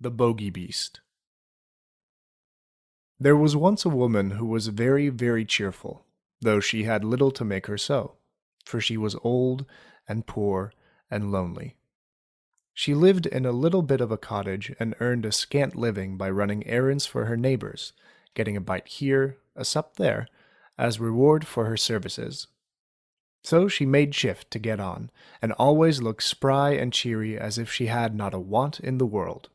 The Bogey-Beast. There was once a woman who was very, very cheerful, though she had little to make her so, for she was old and poor and lonely. She lived in a little bit of a cottage and earned a scant living by running errands for her neighbors, getting a bite here, a sup there, as reward for her services. So she made shift to get on, and always looked spry and cheery as if she had not a want in the world.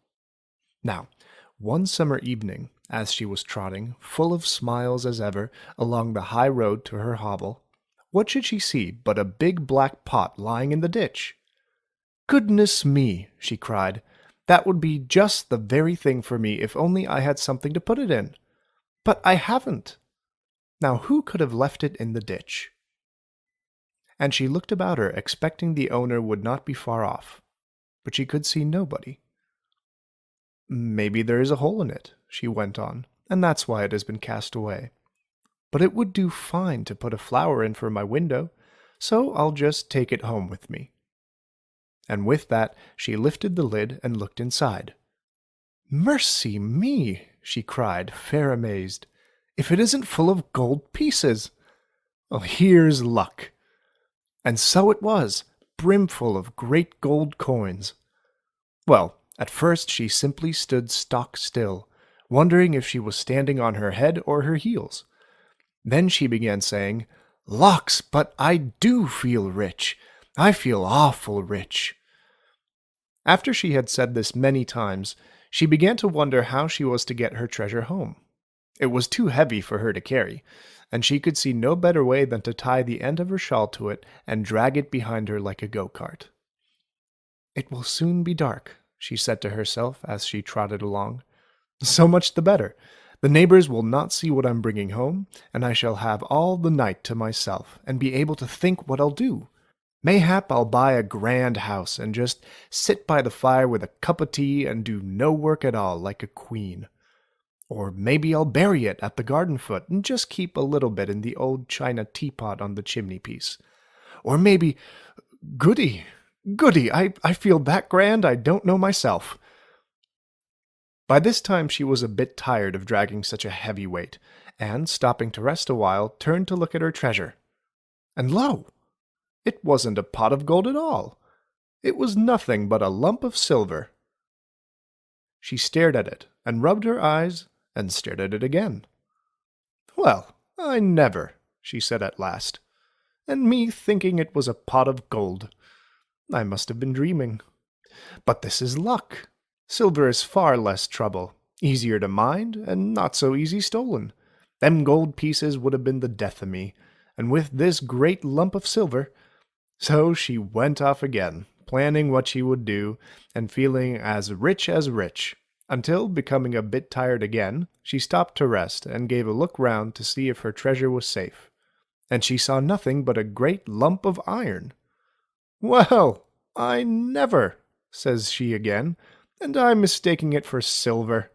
Now, one summer evening, as she was trotting, full of smiles as ever, along the high road to her hovel, what should she see but a big black pot lying in the ditch? "Goodness me!" she cried. "That would be just the very thing for me if only I had something to put it in. But I haven't. Now who could have left it in the ditch?" And she looked about her, expecting the owner would not be far off, but she could see nobody. "Maybe there is a hole in it," she went on, "and that's why it has been cast away. But it would do fine to put a flower in for my window, so I'll just take it home with me." And with that she lifted the lid and looked inside. "Mercy me!" she cried, fair amazed. "If it isn't full of gold pieces! Well, here's luck!" And so it was, brimful of great gold coins. Well, at first she simply stood stock still, wondering if she was standing on her head or her heels. Then she began saying, "Lawks, but I do feel rich. I feel awful rich." After she had said this many times, she began to wonder how she was to get her treasure home. It was too heavy for her to carry, and she could see no better way than to tie the end of her shawl to it and drag it behind her like a go-cart. "It will soon be dark," she said to herself as she trotted along. "So much the better. The neighbors will not see what I'm bringing home, and I shall have all the night to myself, and be able to think what I'll do. Mayhap I'll buy a grand house, and just sit by the fire with a cup of tea and do no work at all like a queen. Or maybe I'll bury it at the garden foot, and just keep a little bit in the old china teapot on the chimney-piece. Or maybe... Goody! Goody! I feel that grand I don't know myself." By this time she was a bit tired of dragging such a heavy weight, and, stopping to rest a while, turned to look at her treasure. And lo! It wasn't a pot of gold at all. It was nothing but a lump of silver. She stared at it, and rubbed her eyes, and stared at it again. "Well, I never," she said at last. "And me thinking it was a pot of gold. I must have been dreaming. But this is luck. Silver is far less trouble, easier to mind, and not so easy stolen. Them gold pieces would have been the death of me, and with this great lump of silver—" So she went off again, planning what she would do, and feeling as rich, until, becoming a bit tired again, she stopped to rest and gave a look round to see if her treasure was safe. And she saw nothing but a great lump of iron. "Well, I never," says she again, "and I'm mistaking it for silver.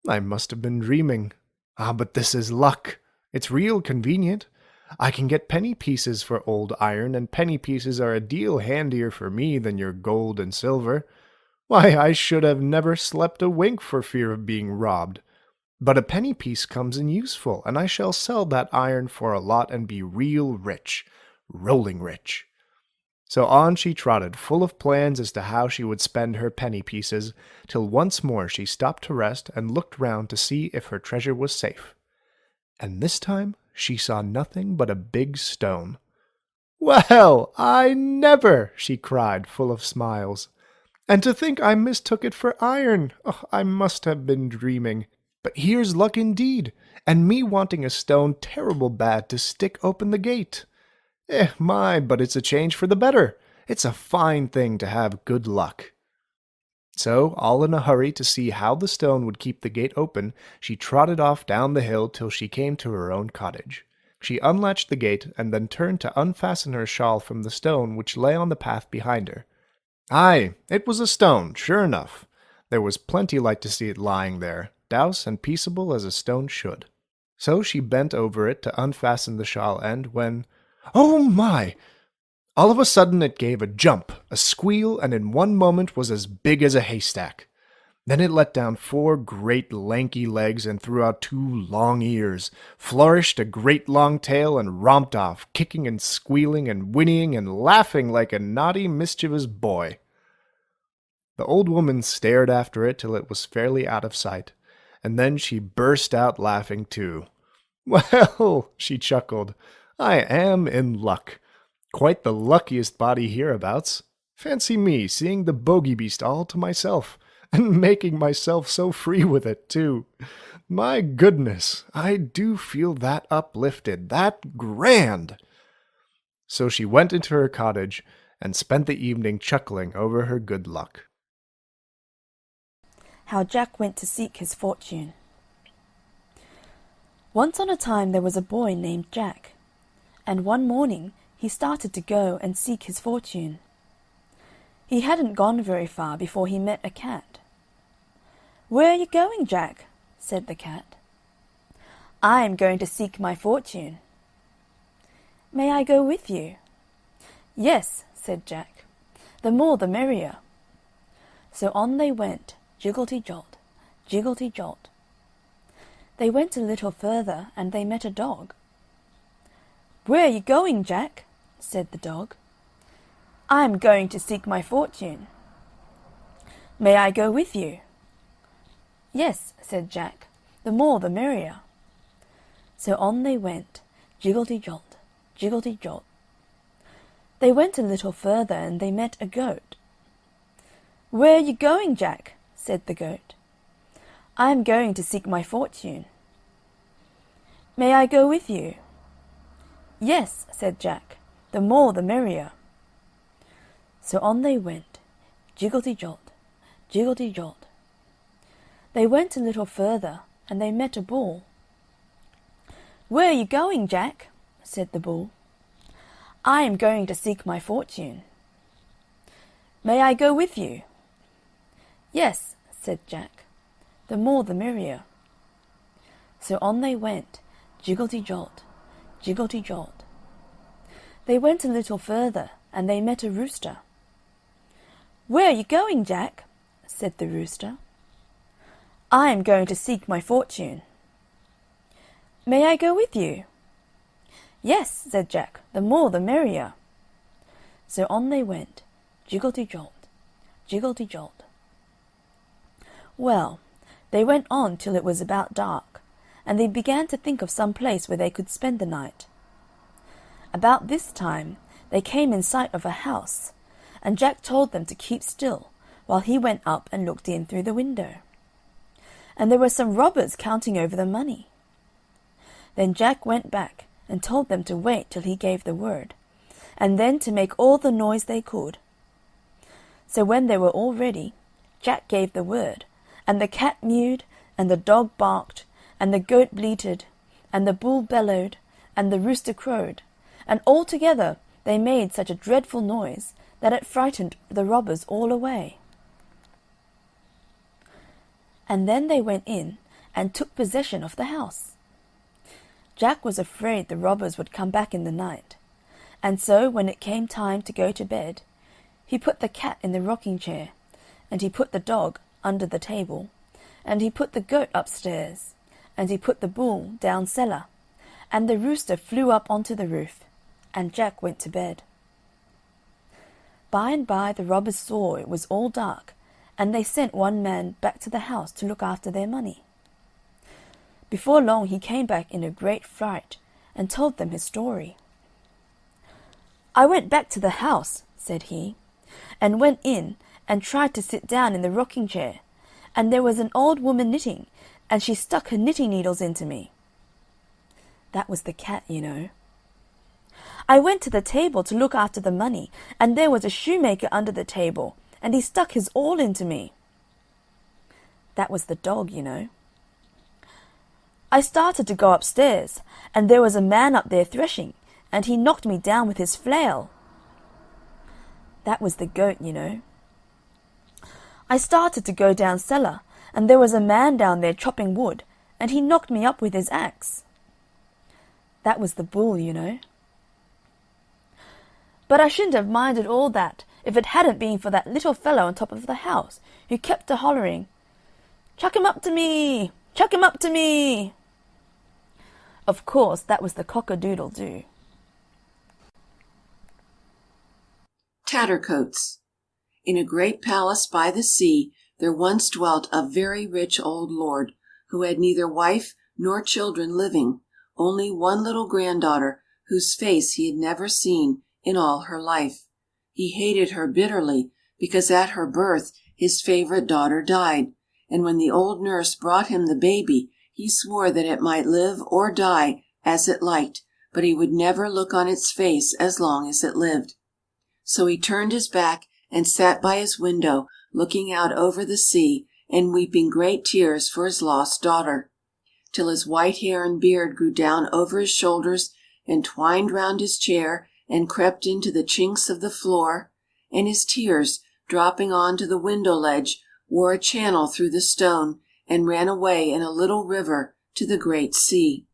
I must have been dreaming. But this is luck. It's real convenient. I can get penny pieces for old iron, and penny pieces are a deal handier for me than your gold and silver. Why, I should have never slept a wink for fear of being robbed. But a penny piece comes in useful, and I shall sell that iron for a lot and be real rich, rolling rich." So on she trotted, full of plans as to how she would spend her penny pieces, till once more she stopped to rest and looked round to see if her treasure was safe. And this time she saw nothing but a big stone. "Well, I never!" she cried, full of smiles. "And to think I mistook it for iron! Oh, I must have been dreaming. But here's luck indeed, and me wanting a stone terrible bad to stick open the gate. But it's a change for the better. It's a fine thing to have good luck." So, all in a hurry to see how the stone would keep the gate open, she trotted off down the hill till she came to her own cottage. She unlatched the gate, and then turned to unfasten her shawl from the stone which lay on the path behind her. Aye, it was a stone, sure enough. There was plenty light to see it lying there, douce and peaceable as a stone should. So she bent over it to unfasten the shawl, and when— oh my! All of a sudden it gave a jump, a squeal, and in one moment was as big as a haystack. Then it let down 4 great lanky legs and threw out 2 long ears, flourished a great long tail, and romped off, kicking and squealing and whinnying and laughing like a naughty, mischievous boy. The old woman stared after it till it was fairly out of sight, and then she burst out laughing too. "Well," she chuckled, "I am in luck. Quite the luckiest body hereabouts. Fancy me seeing the Bogey-Beast all to myself, and making myself so free with it, too. My goodness, I do feel that uplifted, that grand." So she went into her cottage and spent the evening chuckling over her good luck. How Jack went to seek his fortune. Once on a time there was a boy named Jack, and one morning he started to go and seek his fortune. He hadn't gone very far before he met a cat. "Where are you going, Jack?" said the cat. "I am going to seek my fortune." "May I go with you?" "Yes," said Jack. "The more the merrier." So on they went, jiggelty-jolt, jiggelty-jolt. They went a little further, and they met a dog. "Where are you going, Jack?" said the dog. "I am going to seek my fortune." "May I go with you?" "Yes," said Jack, "the more the merrier." So on they went, jiggelty-jolt, jiggelty-jolt. They went a little further, and they met a goat. "Where are you going, Jack?" said the goat. "I am going to seek my fortune." "May I go with you?" "Yes," said Jack, "the more the merrier." So on they went, jiggelty-jolt, jiggelty-jolt. They went a little further, and they met a bull. "Where are you going, Jack?" said the bull. "I am going to seek my fortune." "May I go with you?" "Yes," said Jack, "the more the merrier." So on they went, jiggelty-jolt, jiggelty-jolt. They went a little further, and they met a rooster. "Where are you going, Jack?" said the rooster. "I am going to seek my fortune." "May I go with you?" "Yes," said Jack, "the more the merrier." So on they went, jiggelty-jolt, jiggelty-jolt. Well, they went on till it was about dark, and they began to think of some place where they could spend the night. About this time they came in sight of a house, and Jack told them to keep still while he went up and looked in through the window. And there were some robbers counting over the money. Then Jack went back and told them to wait till he gave the word, and then to make all the noise they could. So when they were all ready, Jack gave the word, and the cat mewed, and the dog barked, and the goat bleated, and the bull bellowed, and the rooster crowed, and all together they made such a dreadful noise that it frightened the robbers all away. And then they went in and took possession of the house. Jack was afraid the robbers would come back in the night, and so when it came time to go to bed, he put the cat in the rocking chair, and he put the dog under the table, and he put the goat upstairs, and he put the bull down cellar, and the rooster flew up onto the roof, and Jack went to bed. By and by the robbers saw it was all dark, and they sent one man back to the house to look after their money. Before long he came back in a great fright, and told them his story. "I went back to the house," said he, "and went in and tried to sit down in the rocking chair, and there was an old woman knitting, and she stuck her knitting needles into me." That was the cat, you know. "I went to the table to look after the money, and there was a shoemaker under the table, and he stuck his awl into me." That was the dog, you know. "I started to go upstairs, and there was a man up there threshing, and he knocked me down with his flail." That was the goat, you know. "I started to go down cellar, and there was a man down there chopping wood, and he knocked me up with his axe." That was the bull, you know. "But I shouldn't have minded all that if it hadn't been for that little fellow on top of the house, who kept a-hollering, "Chuck him up to me! Chuck him up to me!" Of course, that was the cock-a-doodle-doo. Tattercoats. In a great palace by the sea there once dwelt a very rich old lord, who had neither wife nor children living, only one little granddaughter, whose face he had never seen in all her life. He hated her bitterly, because at her birth his favourite daughter died, and when the old nurse brought him the baby, he swore that it might live or die as it liked, but he would never look on its face as long as it lived. So he turned his back and sat by his window, looking out over the sea, and weeping great tears for his lost daughter, till his white hair and beard grew down over his shoulders, and twined round his chair, and crept into the chinks of the floor, and his tears, dropping on to the window ledge, wore a channel through the stone, and ran away in a little river to the great sea.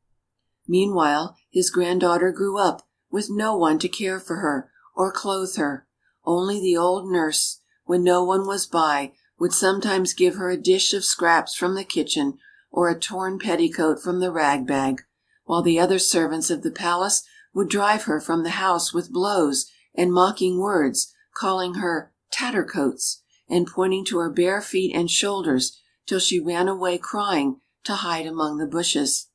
Meanwhile his granddaughter grew up, with no one to care for her, or clothe her. Only the old nurse, when no one was by, would sometimes give her a dish of scraps from the kitchen, or a torn petticoat from the rag bag, while the other servants of the palace would drive her from the house with blows and mocking words, calling her Tattercoats, and pointing to her bare feet and shoulders, till she ran away crying to hide among the bushes.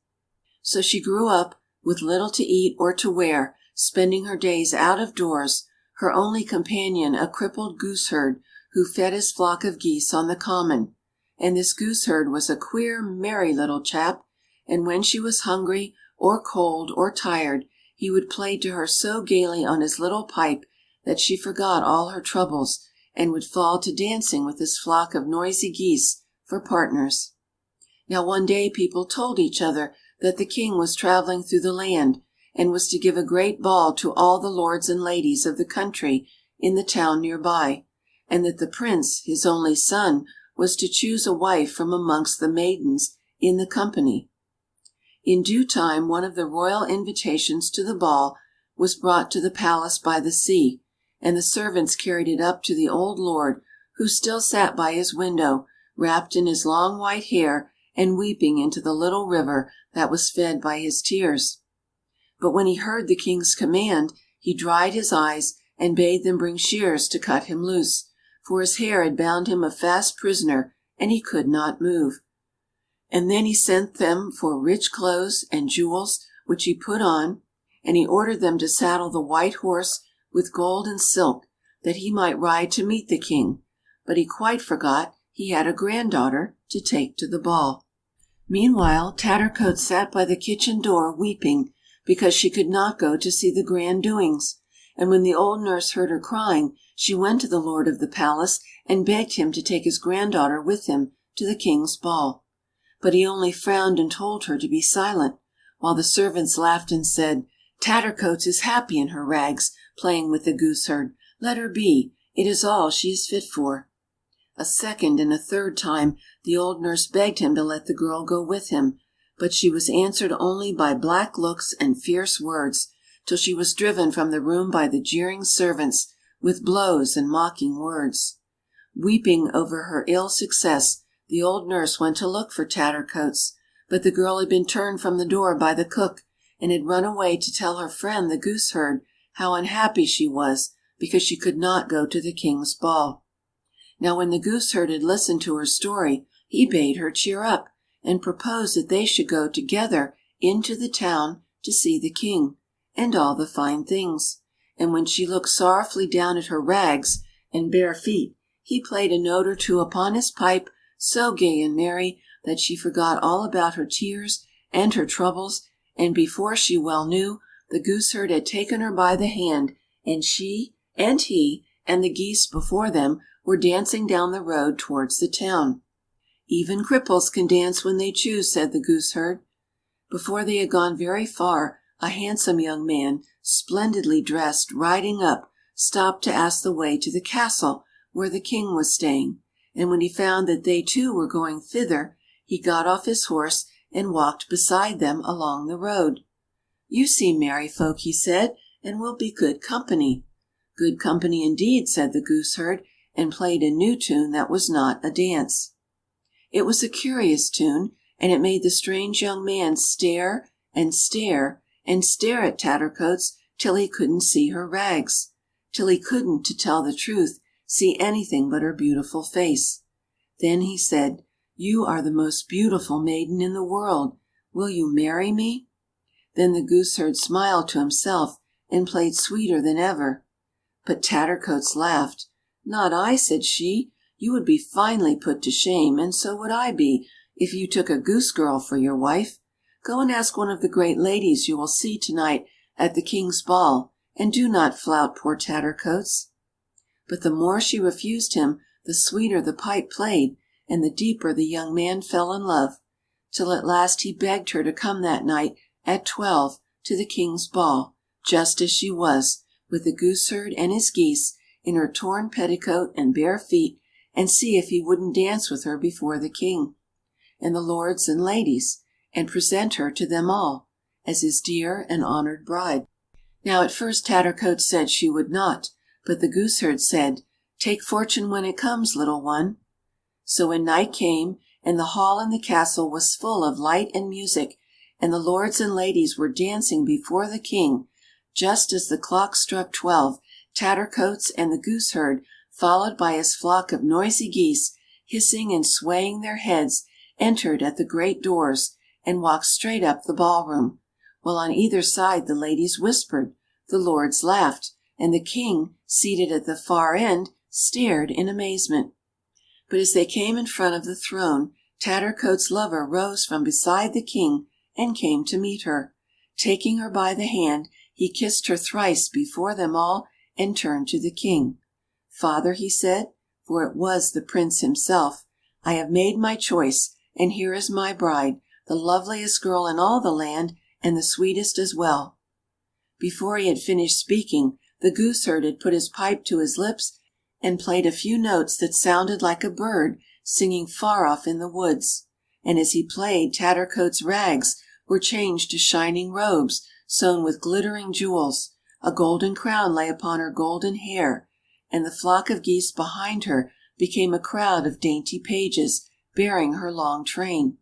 So she grew up, with little to eat or to wear, spending her days out of doors, her only companion a crippled gooseherd, who fed his flock of geese on the common. And this gooseherd was a queer, merry little chap, and when she was hungry, or cold, or tired, he would play to her so gaily on his little pipe that she forgot all her troubles, and would fall to dancing with his flock of noisy geese for partners. Now one day people told each other that the king was travelling through the land, and was to give a great ball to all the lords and ladies of the country in the town near by, and that the prince, his only son, was to choose a wife from amongst the maidens in the company. In due time one of the royal invitations to the ball was brought to the palace by the sea, and the servants carried it up to the old lord, who still sat by his window, wrapped in his long white hair, and weeping into the little river that was fed by his tears. But when he heard the king's command, he dried his eyes, and bade them bring shears to cut him loose, for his hair had bound him a fast prisoner, and he could not move. And then he sent them for rich clothes and jewels, which he put on, and he ordered them to saddle the white horse with gold and silk, that he might ride to meet the king, but he quite forgot he had a granddaughter to take to the ball. Meanwhile Tattercoats sat by the kitchen door weeping, because she could not go to see the grand doings, and when the old nurse heard her crying, she went to the lord of the palace and begged him to take his granddaughter with him to the king's ball. But he only frowned and told her to be silent, while the servants laughed and said, "Tattercoats is happy in her rags, playing with the gooseherd. Let her be, it is all she is fit for." A second and a third time the old nurse begged him to let the girl go with him, but she was answered only by black looks and fierce words, till she was driven from the room by the jeering servants, with blows and mocking words. Weeping over her ill success, the old nurse went to look for Tattercoats, but the girl had been turned from the door by the cook, and had run away to tell her friend the gooseherd how unhappy she was because she could not go to the king's ball. Now when the gooseherd had listened to her story, he bade her cheer up, and proposed that they should go together into the town to see the king, and all the fine things. And when she looked sorrowfully down at her rags and bare feet, he played a note or two upon his pipe, so gay and merry that she forgot all about her tears and her troubles, and before she well knew, the gooseherd had taken her by the hand, and she and he and the geese before them were dancing down the road towards the town. "Even cripples can dance when they choose," said the gooseherd. Before they had gone very far, a handsome young man, splendidly dressed, riding up, stopped to ask the way to the castle where the king was staying, and when he found that they too were going thither, he got off his horse and walked beside them along the road. "You seem merry folk," he said, "and will be good company." "Good company indeed," said the gooseherd, and played a new tune that was not a dance. It was a curious tune, and it made the strange young man stare and stare and stare at Tattercoats till he couldn't see her rags, till he couldn't, to tell the truth, see anything but her beautiful face. Then he said, "You are the most beautiful maiden in the world. Will you marry me?" Then the gooseherd smiled to himself and played sweeter than ever. But Tattercoats laughed. "Not I," said she. "You would be finely put to shame, and so would I be, if you took a goose girl for your wife. Go and ask one of the great ladies you will see tonight at the king's ball, and do not flout poor Tattercoats." But the more she refused him, the sweeter the pipe played, and the deeper the young man fell in love, till at last he begged her to come that night at 12 to the king's ball, just as she was, with the gooseherd and his geese, in her torn petticoat and bare feet, and see if he wouldn't dance with her before the king, and the lords and ladies, and present her to them all, as his dear and honoured bride. Now at first Tattercoats said she would not, but the gooseherd said, "Take fortune when it comes, little one." So when night came, and the hall in the castle was full of light and music, and the lords and ladies were dancing before the king, just as the clock struck 12, Tattercoats and the gooseherd, followed by his flock of noisy geese, hissing and swaying their heads, entered at the great doors, and walked straight up the ballroom, while on either side the ladies whispered, the lords laughed, and the king, seated at the far end, stared in amazement. But as they came in front of the throne, Tattercoats' lover rose from beside the king and came to meet her. Taking her by the hand, he kissed her thrice before them all, and turned to the king. "Father," he said, for it was the prince himself, "I have made my choice, and here is my bride, the loveliest girl in all the land, and the sweetest as well." Before he had finished speaking, the gooseherd had put his pipe to his lips and played a few notes that sounded like a bird singing far off in the woods. And as he played, Tattercoats' rags were changed to shining robes sewn with glittering jewels, a golden crown lay upon her golden hair, and the flock of geese behind her became a crowd of dainty pages bearing her long train.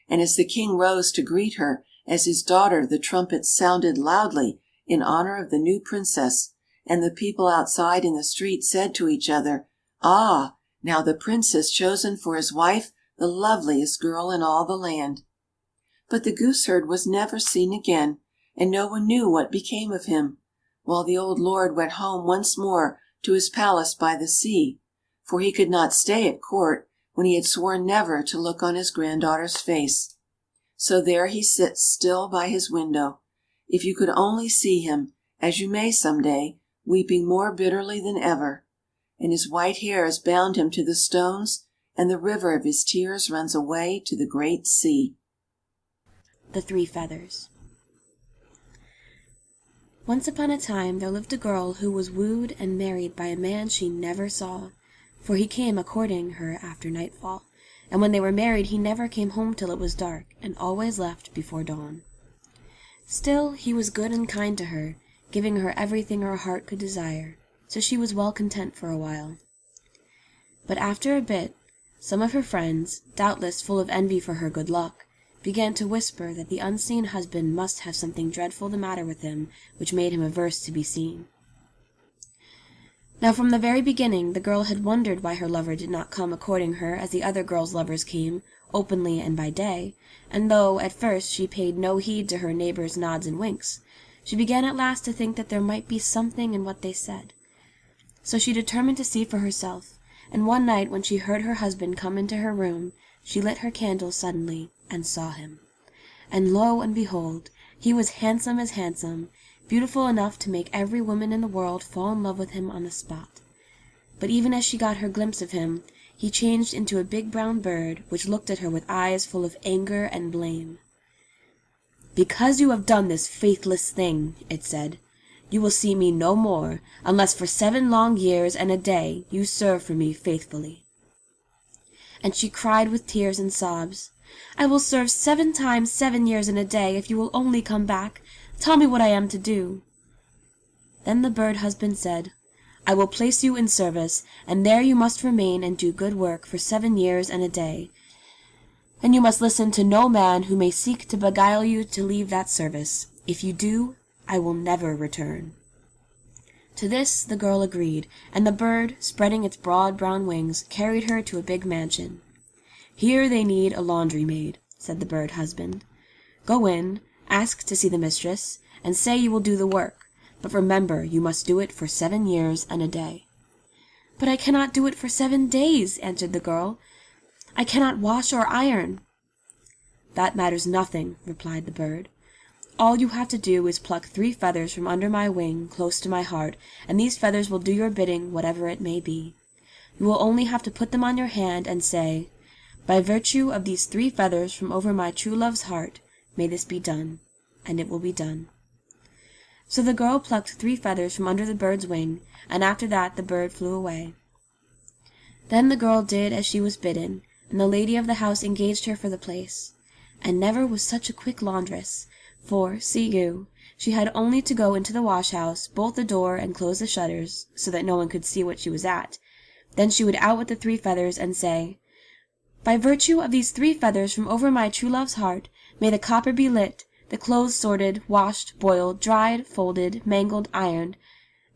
And as the king rose to greet her, as his daughter the trumpets sounded loudly in honor of the new princess, and the people outside in the street said to each other, "Ah, now the prince has chosen for his wife the loveliest girl in all the land." But the gooseherd was never seen again, and no one knew what became of him, while the old lord went home once more to his palace by the sea, for he could not stay at court when he had sworn never to look on his granddaughter's face. So there he sits still by his window. If you could only see him, as you may some day, weeping more bitterly than ever, and his white hair has bound him to the stones, and the river of his tears runs away to the great sea. The Three Feathers. Once upon a time there lived a girl who was wooed and married by a man she never saw, for he came a courting her after nightfall, and when they were married he never came home till it was dark, and always left before dawn. Still he was good and kind to her, giving her everything her heart could desire, so she was well content for a while. But after a bit, some of her friends, doubtless full of envy for her good luck, began to whisper that the unseen husband must have something dreadful the matter with him, which made him averse to be seen. Now from the very beginning the girl had wondered why her lover did not come a courting her as the other girls' lovers came, openly and by day, and though at first she paid no heed to her neighbours' nods and winks, she began at last to think that there might be something in what they said. So she determined to see for herself, and one night when she heard her husband come into her room, she lit her candle suddenly, and saw him. And lo and behold, he was handsome as handsome, beautiful enough to make every woman in the world fall in love with him on the spot. But even as she got her glimpse of him, he changed into a big brown bird, which looked at her with eyes full of anger and blame. "Because you have done this faithless thing," it said, "you will see me no more, unless for 7 long years and a day you serve for me faithfully." And she cried with tears and sobs, "I will serve 7 times 7 years and a day, if you will only come back. Tell me what I am to do." Then the bird husband said, "I will place you in service, and there you must remain and do good work for 7 years and a day, and you must listen to no man who may seek to beguile you to leave that service. If you do, I will never return." To this the girl agreed, and the bird, spreading its broad brown wings, carried her to a big mansion. "Here they need a laundry maid," said the bird husband. "Go in, ask to see the mistress, and say you will do the work, but remember you must do it for 7 years and a day." "But I cannot do it for 7 days," answered the girl. "I cannot wash or iron." "That matters nothing," replied the bird. "All you have to do is pluck 3 feathers from under my wing close to my heart, and these feathers will do your bidding, whatever it may be. You will only have to put them on your hand and say, 'By virtue of these 3 feathers from over my true love's heart, may this be done,' and it will be done." So the girl plucked 3 feathers from under the bird's wing, and after that the bird flew away. Then the girl did as she was bidden, and the lady of the house engaged her for the place. And never was such a quick laundress, for, see you, she had only to go into the wash-house, bolt the door, and close the shutters, so that no one could see what she was at. Then she would out with the 3 feathers, and say, "By virtue of these 3 feathers from over my true love's heart, may the copper be lit, the clothes sorted, washed, boiled, dried, folded, mangled, ironed,"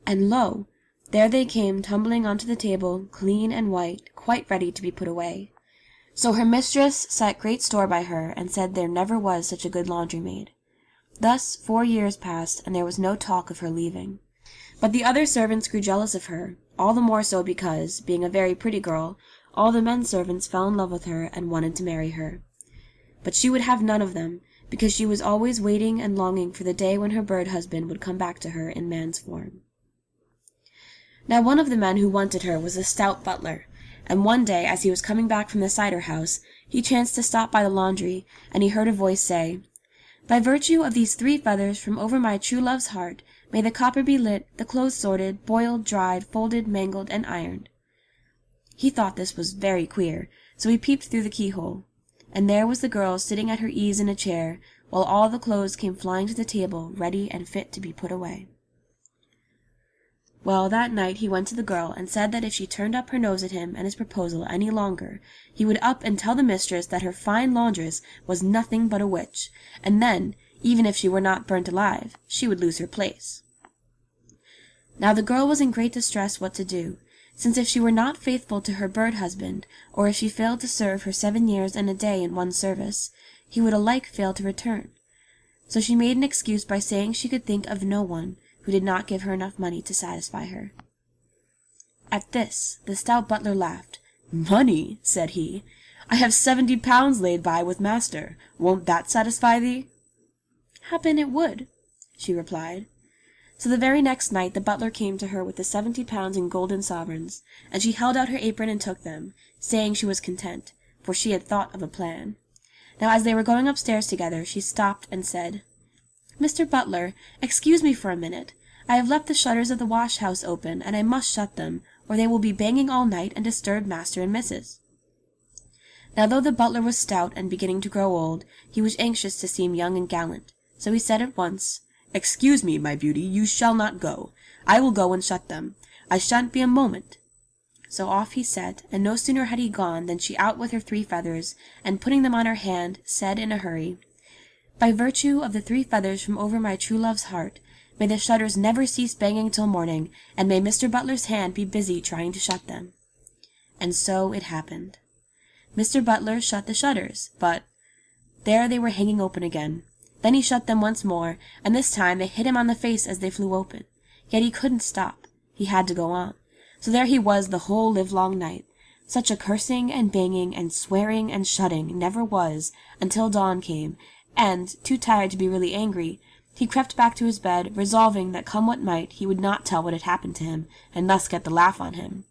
and lo! there they came tumbling onto the table, clean and white, quite ready to be put away. So her mistress set great store by her, and said there never was such a good laundry maid. Thus 4 years passed, and there was no talk of her leaving. But the other servants grew jealous of her, all the more so because, being a very pretty girl, all the men servants fell in love with her and wanted to marry her. But she would have none of them, because she was always waiting and longing for the day when her bird husband would come back to her in man's form. Now one of the men who wanted her was a stout butler, and one day as he was coming back from the cider house, he chanced to stop by the laundry, and he heard a voice say, "By virtue of these 3 feathers from over my true love's heart, may the copper be lit, the clothes sorted, boiled, dried, folded, mangled, and ironed." He thought this was very queer, so he peeped through the keyhole, and there was the girl sitting at her ease in a chair, while all the clothes came flying to the table, ready and fit to be put away. Well, that night he went to the girl, and said that if she turned up her nose at him and his proposal any longer, he would up and tell the mistress that her fine laundress was nothing but a witch, and then, even if she were not burnt alive, she would lose her place. Now the girl was in great distress what to do, since if she were not faithful to her bird husband, or if she failed to serve her 7 years and a day in one service, he would alike fail to return. So she made an excuse by saying she could think of no one who did not give her enough money to satisfy her. At this the stout butler laughed. "Money," said he, "I have 70 pounds laid by with master. Won't that satisfy thee?" "Happen it would," she replied. So the very next night the butler came to her with the 70 pounds in golden sovereigns, and she held out her apron and took them, saying she was content, for she had thought of a plan. Now as they were going upstairs together, she stopped and said, "Mr. Butler, excuse me for a minute. I have left the shutters of the wash-house open, and I must shut them, or they will be banging all night and disturb master and missus." Now though the butler was stout and beginning to grow old, he was anxious to seem young and gallant, so he said at once, "Excuse me, my beauty, you shall not go. I will go and shut them. I shan't be a moment." So off he set, and no sooner had he gone than she out with her 3 feathers, and putting them on her hand, said in a hurry, "By virtue of the 3 feathers from over my true love's heart, may the shutters never cease banging till morning, and may Mr. Butler's hand be busy trying to shut them." And so it happened. Mr. Butler shut the shutters, but there they were hanging open again. Then he shut them once more, and this time they hit him on the face as they flew open. Yet he couldn't stop. He had to go on. So there he was the whole livelong night. Such a cursing and banging and swearing and shutting never was until dawn came, and, too tired to be really angry, he crept back to his bed, resolving that come what might he would not tell what had happened to him, and thus get the laugh on him.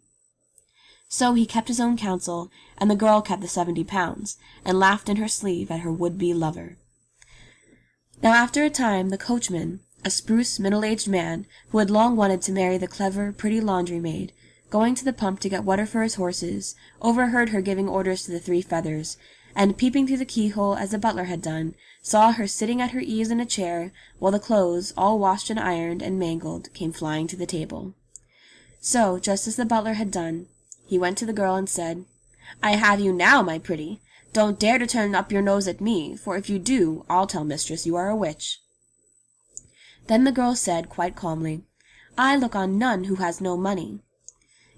So he kept his own counsel, and the girl kept the 70 pounds, and laughed in her sleeve at her would-be lover. Now after a time the coachman, a spruce middle-aged man, who had long wanted to marry the clever, pretty laundry-maid, going to the pump to get water for his horses, overheard her giving orders to the 3 feathers, and peeping through the keyhole as the butler had done, saw her sitting at her ease in a chair, while the clothes, all washed and ironed and mangled, came flying to the table. So, just as the butler had done, he went to the girl and said, "I have you now, my pretty. Don't dare to turn up your nose at me, for if you do, I'll tell mistress you are a witch." Then the girl said, quite calmly, "I look on none who has no money."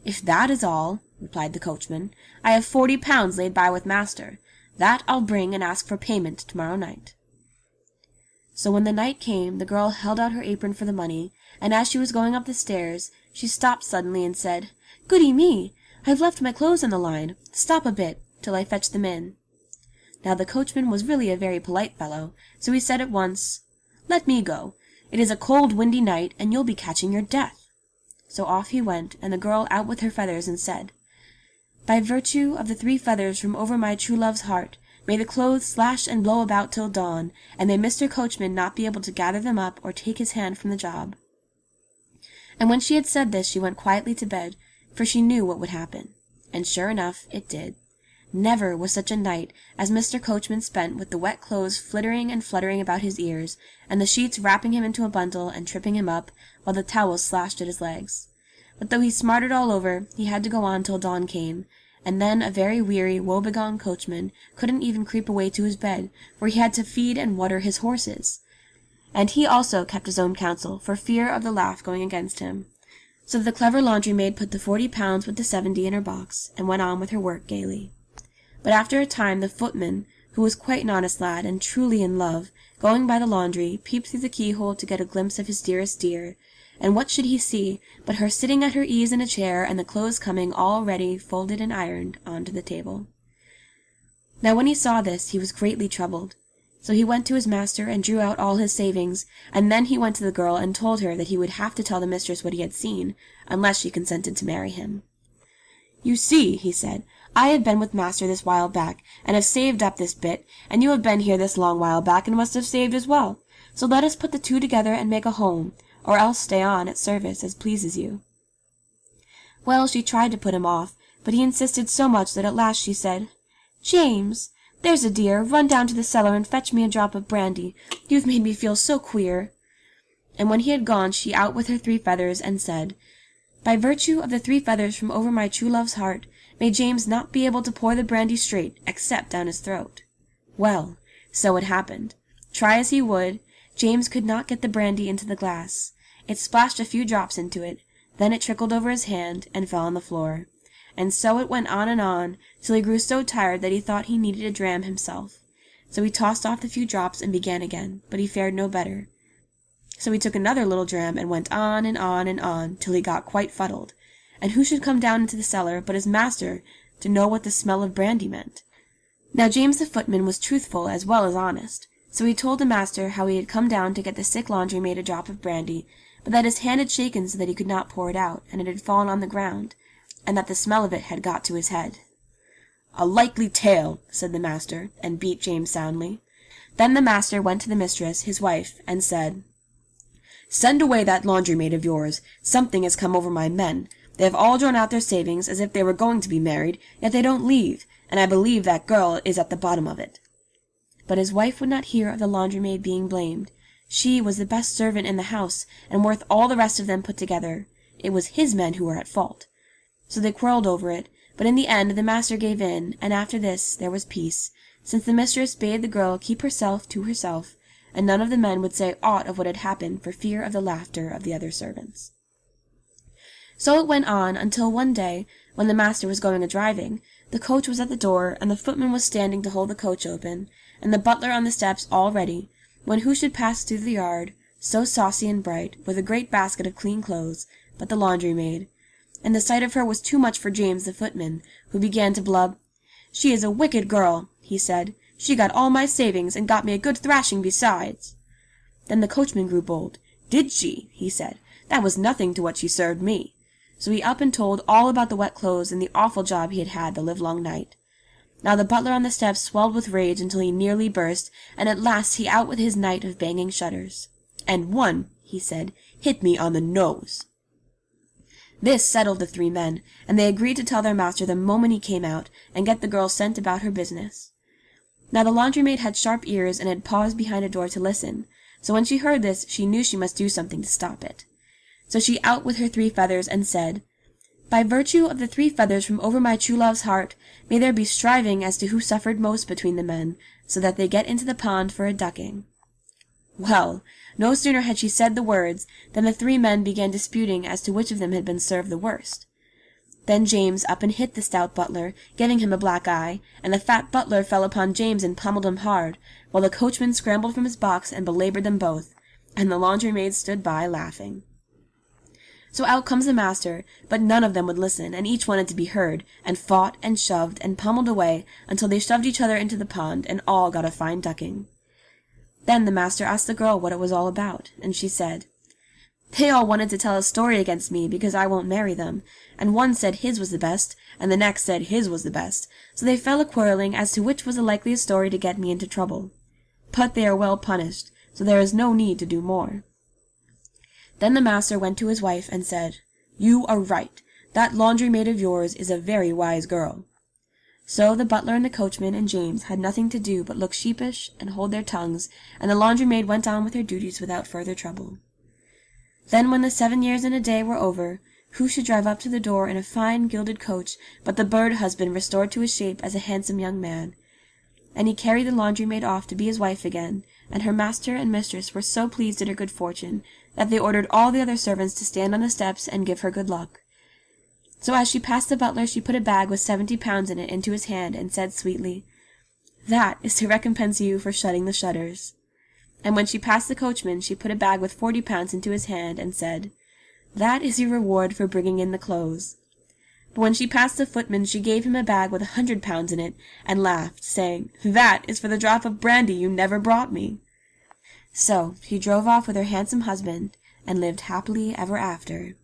"If that is all," replied the coachman, "I have 40 pounds laid by with master. That I'll bring and ask for payment tomorrow night." So when the night came, the girl held out her apron for the money, and as she was going up the stairs, she stopped suddenly and said, "Goody me! I've left my clothes on the line. Stop a bit, till I fetch them in." Now the coachman was really a very polite fellow, so he said at once, "Let me go. It is a cold, windy night, and you'll be catching your death." So off he went, and the girl out with her feathers and said, "By virtue of the 3 feathers from over my true love's heart, may the clothes slash and blow about till dawn, and may Mr. Coachman not be able to gather them up or take his hand from the job." And when she had said this, she went quietly to bed, for she knew what would happen. And sure enough, it did. Never was such a night as Mr. Coachman spent with the wet clothes flittering and fluttering about his ears, and the sheets wrapping him into a bundle and tripping him up, while the towels slashed at his legs. But though he smarted all over, he had to go on till dawn came, and then a very weary, woebegone coachman couldn't even creep away to his bed, for he had to feed and water his horses. And he also kept his own counsel, for fear of the laugh going against him. So the clever laundry maid put the 40 pounds with the 70 in her box, and went on with her work gaily. But after a time the footman, who was quite an honest lad, and truly in love, going by the laundry, peeped through the keyhole to get a glimpse of his dearest dear, and what should he see but her sitting at her ease in a chair, and the clothes coming all ready, folded and ironed, onto the table. Now when he saw this, he was greatly troubled. So he went to his master and drew out all his savings, and then he went to the girl and told her that he would have to tell the mistress what he had seen, unless she consented to marry him. "You see," he said, "I have been with master this while back, and have saved up this bit, and you have been here this long while back, and must have saved as well. So let us put the 2 together and make a home, or else stay on at service as pleases you." Well, she tried to put him off, but he insisted so much that at last she said, "James, there's a dear, run down to the cellar and fetch me a drop of brandy. You've made me feel so queer." And when he had gone, she out with her 3 feathers and said, "By virtue of the 3 feathers from over my true love's heart, may James not be able to pour the brandy straight, except down his throat." Well, so it happened. Try as he would, James could not get the brandy into the glass. It splashed a few drops into it, then it trickled over his hand, and fell on the floor. And so it went on, till he grew so tired that he thought he needed a dram himself. So he tossed off the few drops and began again, but he fared no better. So he took another little dram and went on and on and on, till he got quite fuddled. And who should come down into the cellar but his master, to know what the smell of brandy meant. Now James the footman was truthful as well as honest, so he told the master how he had come down to get the sick laundry maid a drop of brandy, but that his hand had shaken so that he could not pour it out, and it had fallen on the ground, and that the smell of it had got to his head. "A likely tale," said the master, and beat James soundly. Then the master went to the mistress, his wife, and said, "Send away that laundry maid of yours. Something has come over my men. They have all drawn out their savings as if they were going to be married, yet they don't leave, and I believe that girl is at the bottom of it." But his wife would not hear of the laundry maid being blamed. She was the best servant in the house, and worth all the rest of them put together. It was his men who were at fault. So they quarrelled over it, but in the end the master gave in, and after this there was peace, since the mistress bade the girl keep herself to herself, and none of the men would say aught of what had happened for fear of the laughter of the other servants. So it went on until one day, when the master was going a-driving, the coach was at the door, and the footman was standing to hold the coach open, and the butler on the steps all ready, when who should pass through the yard, so saucy and bright, with a great basket of clean clothes, but the laundry maid. And the sight of her was too much for James the footman, who began to blub. "She is a wicked girl," he said. "She got all my savings, and got me a good thrashing besides." Then the coachman grew bold. "Did she?" he said. "That was nothing to what she served me." So he up and told all about the wet clothes and the awful job he had had the livelong night. Now the butler on the steps swelled with rage until he nearly burst, and at last he out with his night of banging shutters. "And one," he said, "hit me on the nose." This settled the 3 men, and they agreed to tell their master the moment he came out, and get the girl sent about her business. Now the laundry maid had sharp ears, and had paused behind a door to listen, so when she heard this she knew she must do something to stop it. So she out with her 3 feathers, and said, By virtue of the 3 feathers from over my true love's heart, may there be striving as to who suffered most between the men, so that they get into the pond for a ducking." Well, no sooner had she said the words than the 3 men began disputing as to which of them had been served the worst. Then James up and hit the stout butler, giving him a black eye, and the fat butler fell upon James and pummeled him hard, while the coachman scrambled from his box and belaboured them both, and the laundry-maid stood by laughing. So out comes the master, but none of them would listen, and each wanted to be heard, and fought and shoved and pummeled away until they shoved each other into the pond, and all got a fine ducking. Then the master asked the girl what it was all about, and she said, "They all wanted to tell a story against me because I won't marry them, and one said his was the best, and the next said his was the best, so they fell a-quarrelling as to which was the likeliest story to get me into trouble. But they are well punished, so there is no need to do more." Then the master went to his wife and said, "You are right. That laundry-maid of yours is a very wise girl." So the butler and the coachman and James had nothing to do but look sheepish and hold their tongues, and the laundry-maid went on with her duties without further trouble. Then when the 7 years and a day were over, who should drive up to the door in a fine gilded coach but the bird-husband restored to his shape as a handsome young man? And he carried the laundry-maid off to be his wife again, and her master and mistress were so pleased at her good fortune that they ordered all the other servants to stand on the steps and give her good luck. So as she passed the butler she put a bag with 70 pounds in it into his hand, and said sweetly, "That is to recompense you for shutting the shutters." And when she passed the coachman she put a bag with 40 pounds into his hand, and said, "That is your reward for bringing in the clothes." But when she passed the footman she gave him a bag with 100 pounds in it, and laughed, saying, "That is for the drop of brandy you never brought me." So she drove off with her handsome husband, and lived happily ever after.